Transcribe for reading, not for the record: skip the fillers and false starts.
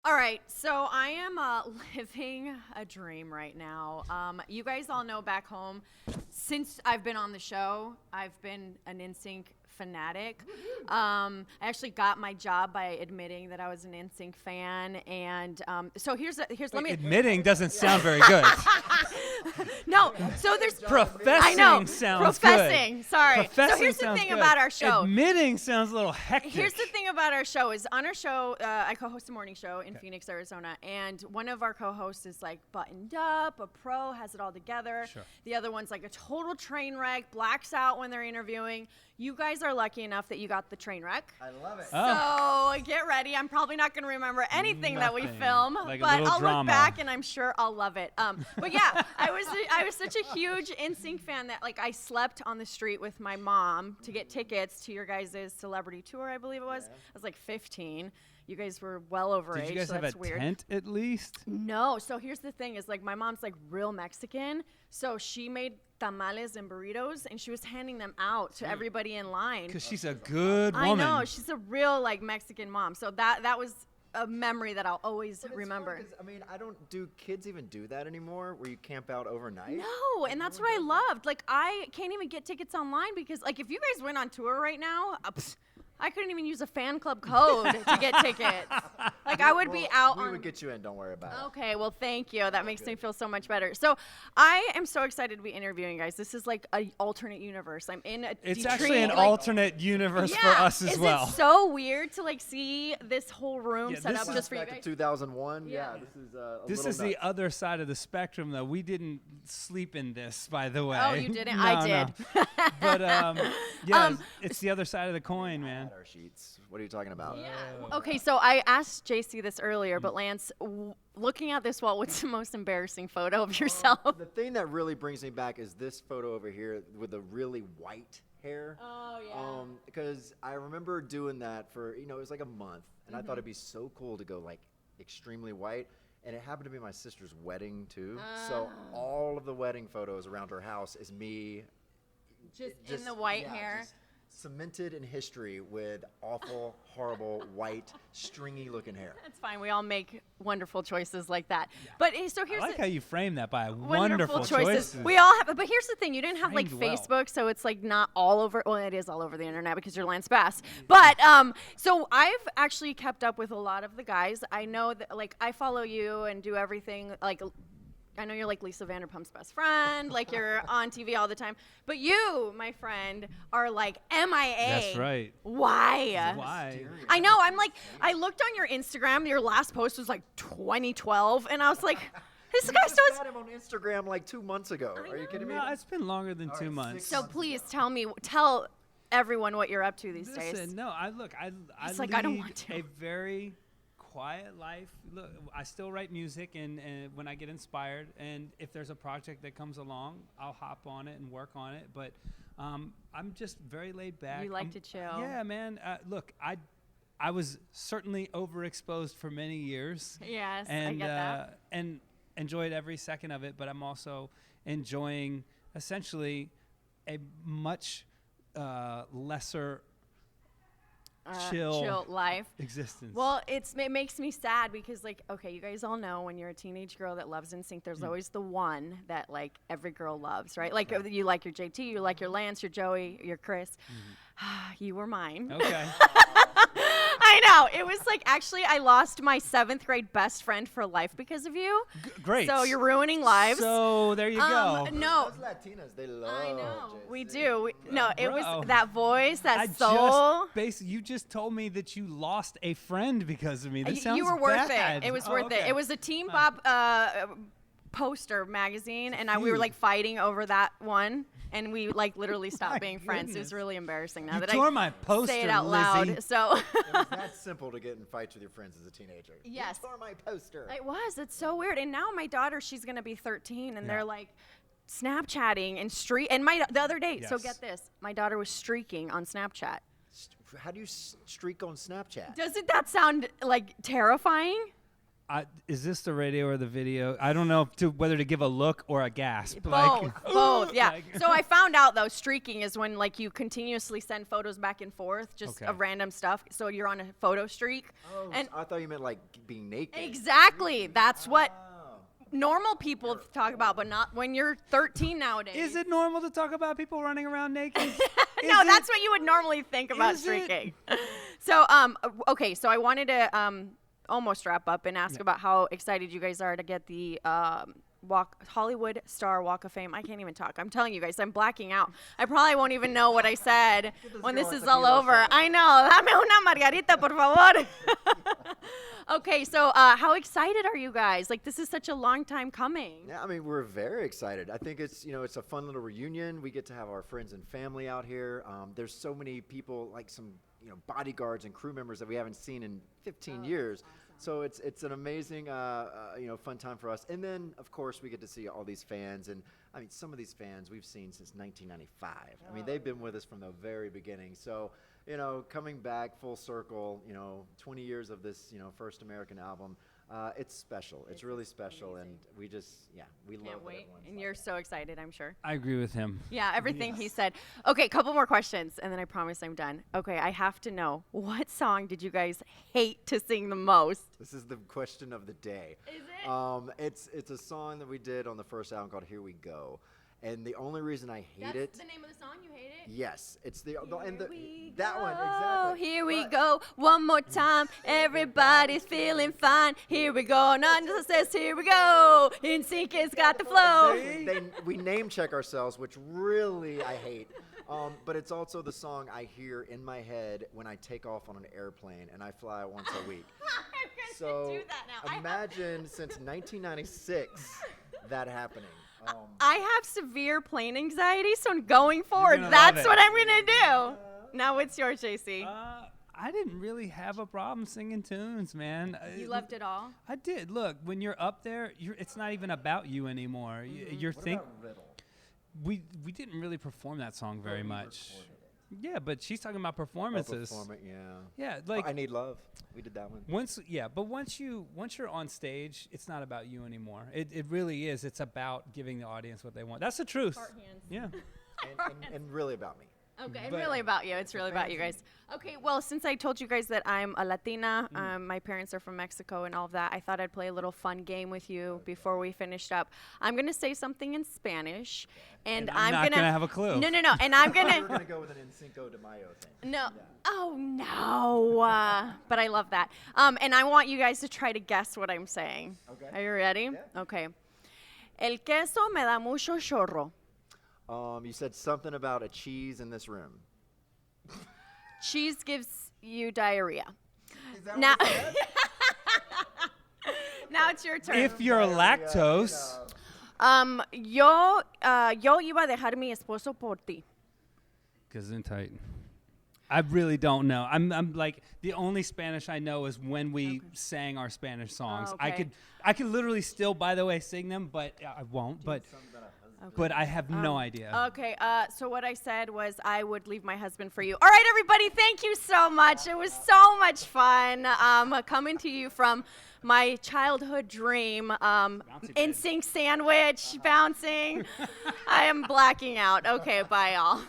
All right, so I am living a dream right now. You guys all know back home, since I've been on the show, I've been an NSYNC fanatic. I actually got my job by admitting that I was an NSYNC fan, and so admitting doesn't sound very good. No, so there's Professing I know, sounds professing. good. Sorry. Professing So here's the sounds thing good. about our show. Admitting sounds a little hectic. Here's the thing about our show is on our show, I co-host a morning show in Phoenix, Arizona, and one of our co-hosts is like buttoned up, a pro, has it all together. Sure. The other one's like a total train wreck, blacks out when they're interviewing. You guys are lucky enough that you got the train wreck. I love it. So get ready. I'm probably not going to remember anything that we film, Like a but little I'll drama. look back and I'm sure I'll love it. But yeah, I was such a huge NSYNC fan that like I slept on the street with my mom to get tickets to your guys' celebrity tour, I believe it was. Yeah. I was like 15. You guys were well over age. Did you guys so have that's a weird. tent at least? No. So here's the thing: is like my mom's like real Mexican, so she made tamales and burritos, and she was handing them out to everybody in line. Because she's a good woman. I know she's a real like Mexican mom. So that was a memory that I'll always But it's remember. fun 'cause, I mean, do kids even do that anymore, where you camp out overnight? No, and that's what I loved. Like I can't even get tickets online because like if you guys went on tour right now, I couldn't even use a fan club code to get tickets. Like I would be out We on. would get you in, don't worry about it. Okay, well, thank you. That makes me feel so much better. So I am so excited to be interviewing you guys. This is like an alternate universe. I'm in a It's Detroit, actually an like, alternate universe for us as is well. Is it so weird to like see this whole room Yeah, set this up is just for you Back to guys? 2001. Yeah. Yeah, this is This is the other side of the spectrum, though. We didn't sleep in this, by the way. Oh, you didn't? No, I no. did. But yeah, it's the other side of the coin, man. our sheets. What are you talking about? Okay, so I asked JC this earlier, but Lance, looking at this wall, what's the most embarrassing photo of yourself? The thing that really brings me back is this photo over here with the really white hair. Oh, yeah. Because I remember doing that for, it was like a month, and I thought it'd be so cool to go like extremely white. And it happened to be my sister's wedding too. So all of the wedding photos around her house is me Just in the white hair. just cemented in history with awful, horrible, white, stringy looking hair. That's fine. We all make wonderful choices like that. But so I here's like the how you frame that by wonderful choices. We all have, but here's the thing: you didn't have like Framed well. Facebook, so it's like not all over. Well, it is all over the internet because you're Lance Bass. But so I've actually kept up with a lot of the guys. I know that like I follow you and do everything like. I know you're like Lisa Vanderpump's best friend, like you're on TV all the time. But you, my friend, are like MIA. That's right. Why? Why? I know. I'm like, I looked on your Instagram. Your last post was like 2012, and I was like, this guy still I had him on Instagram like 2 months ago. Are you kidding me? No, it's been longer than 2 right, months. 6 So please tell everyone what you're up to these days. Listen, no, I It's lead like, I don't want to. a very quiet life. Look, I still write music, and when I get inspired, and if there's a project that comes along, I'll hop on it and work on it. But I'm just very laid back. You like to chill. Yeah, man. Look, I was certainly overexposed for many years. Yes, I and get that. and enjoyed every second of it. But I'm also enjoying essentially a much lesser chill life. existence. Well, it makes me sad because, like, okay, you guys all know when you're a teenage girl that loves NSYNC, there's always the one that, like, every girl loves, right? Like, you like your JT, you like your Lance, your Joey, your Chris. You were mine. Okay. I know. It was like, actually, I lost my 7th grade best friend for life because of you. Great. So you're ruining lives. So there you go. No. Those Latinas, they love I know. JC. We do. No, it Bro. was that voice, that soul. You just told me that you lost a friend because of me. This sounds You were worth bad. it. It was Oh, worth it. okay. It was a Teen Bob poster magazine, and we were feud. like fighting over that one, and we like literally stopped My being friends. It was goodness. really embarrassing now You that tore I my poster, say it out Lizzie. loud. So It was that simple to get in fights with your friends as a teenager. Yes. You tore my poster. it was. It's so weird. And now my daughter, she's gonna be 13, and Yeah. they're like Snapchatting and And the other day. So Yes. get this, my daughter was streaking on Snapchat. How do you streak on Snapchat? Doesn't that sound like terrifying? Is this the radio or the video? I don't know whether to give a look or a gasp. Both, yeah. Like- So I found out though, streaking is when like you continuously send photos back and forth, just of random stuff. So you're on a photo streak. Oh, and I thought you meant like being naked. exactly, that's what normal people talk about, but not when you're 13 nowadays. Is it normal to talk about people running around naked? No, that's what you would normally think about Is it? streaking. So, okay, so I wanted to almost wrap up and ask about how excited you guys are to get the Hollywood Star Walk of Fame. I can't even talk. I'm telling you guys, I'm blacking out. I probably won't even know what I said when this is all over. I know. Dame una margarita, por favor. Okay, so how excited are you guys? Like, this is such a long time coming. Yeah, I mean, we're very excited. I think it's, it's a fun little reunion. We get to have our friends and family out here. There's so many people, like some, bodyguards and crew members that we haven't seen in 15 years. Awesome. So it's an amazing, fun time for us. And then, of course, we get to see all these fans. And, I mean, some of these fans we've seen since 1995. I mean, they've been with us from the very beginning. So, coming back full circle, 20 years of this, first American album, it's special. It's really special. Amazing. And we just, we love it. Can't wait. And you're so excited, I'm sure. I agree with him. Yeah, everything he said. Okay, couple more questions, and then I promise I'm done. Okay, I have to know, what song did you guys hate to sing the most? This is the question of the day. Is it? It's a song that we did on the first album called Here We Go. And the only reason I hate it. That's the name of the song? You hate it? Yes, it's that one exactly. Here we go, one more time. Everybody's feeling fine. Here we go, none says here we go. NSYNC has got the flow. We name check ourselves, which really I hate. But it's also the song I hear in my head when I take off on an airplane and I fly once a week. I'm gonna do that now. Imagine since 1996 that happening. I have severe plane anxiety, so going forward, gonna that's love it. what I'm gonna do. Now, what's yours, JC? I didn't really have a problem singing tunes, man. You loved it all? I did. Look, when you're up there, it's not even about you anymore. You're thinking. We didn't really perform that song very much. Yeah, but she's talking about performances. Yeah, like I Need Love. We did that one. But once you're on stage, it's not about you anymore. It really is. It's about giving the audience what they want. That's the truth. Heart hands. Yeah. and really about me. Okay, and really about you. It's really about you guys. Okay, well, since I told you guys that I'm a Latina, my parents are from Mexico and all of that, I thought I'd play a little fun game with you before we finished up. I'm going to say something in Spanish, and I'm not going to have a clue. No. And I'm going We're going to go with an Cinco de Mayo thing. No. Yeah. Oh, no. But I love that. And I want you guys to try to guess what I'm saying. Okay. Are you ready? Yeah. Okay. El queso me da mucho chorro. You said something about a cheese in this room. Cheese gives you diarrhea. Is that Now, what you said? now it's your turn. If you're lactose. Yo iba a dejar mi esposo por ti. Gesundheit. I really don't know. I'm like, the only Spanish I know is when we sang our Spanish songs. Oh, okay. I could literally still, by the way, sing them, but I won't. But I have no idea. Okay, so what I said was I would leave my husband for you. All right, everybody, thank you so much. It was so much fun coming to you from my childhood dream, NSYNC sandwich, bouncing. I am blacking out. Okay, bye, all.